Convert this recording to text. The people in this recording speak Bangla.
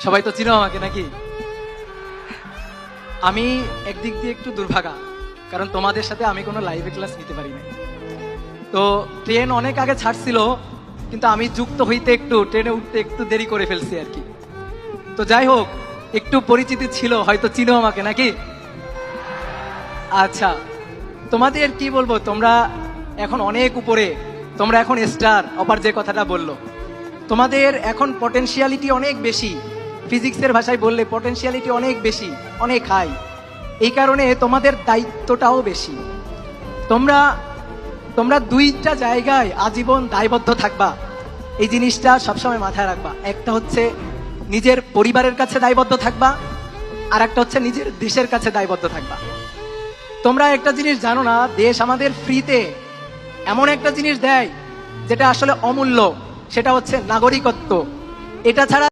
সবাই তো চিনো আমাকে নাকি? আমি একদিক দিয়ে একটু দুর্ভাগা, কারণ তোমাদের সাথে আমি কোনো লাইভে ক্লাস নিতে পারি না। তো ট্রেন অনেক আগে ছাড়ছিল, কিন্তু আমি যুক্ত হইতে একটু ট্রেনে উঠতে একটু দেরি করে ফেলছি আর কি। তো যাই হোক, একটু পরিচিতি ছিল, হয়তো চিনো আমাকে নাকি? আচ্ছা, তোমাদের কি বলবো, তোমরা এখন অনেক উপরে, তোমরা এখন স্টার। অপার যে কথাটা বললো, তোমাদের এখন পটেনশিয়ালিটি অনেক বেশি, ফিজিক্সের ভাষায় বললে পটেনশিয়ালিটি অনেক বেশি, অনেক হাই। এই কারণে তোমাদের দায়িত্বটাও বেশি। তোমরা তোমরা দুইটা জায়গায় আজীবন দায়বদ্ধ থাকবা, এই জিনিসটা সবসময় মাথায় রাখবা। একটা হচ্ছে নিজের পরিবারের কাছে দায়বদ্ধ থাকবা, আর একটা হচ্ছে নিজের দেশের কাছে দায়বদ্ধ থাকবা। তোমরা একটা জিনিস জানো না, দেশ আমাদের ফ্রিতে এমন একটা জিনিস দেয় যেটা আসলে অমূল্য, সেটা হচ্ছে নাগরিকত্ব। এটা ছাড়া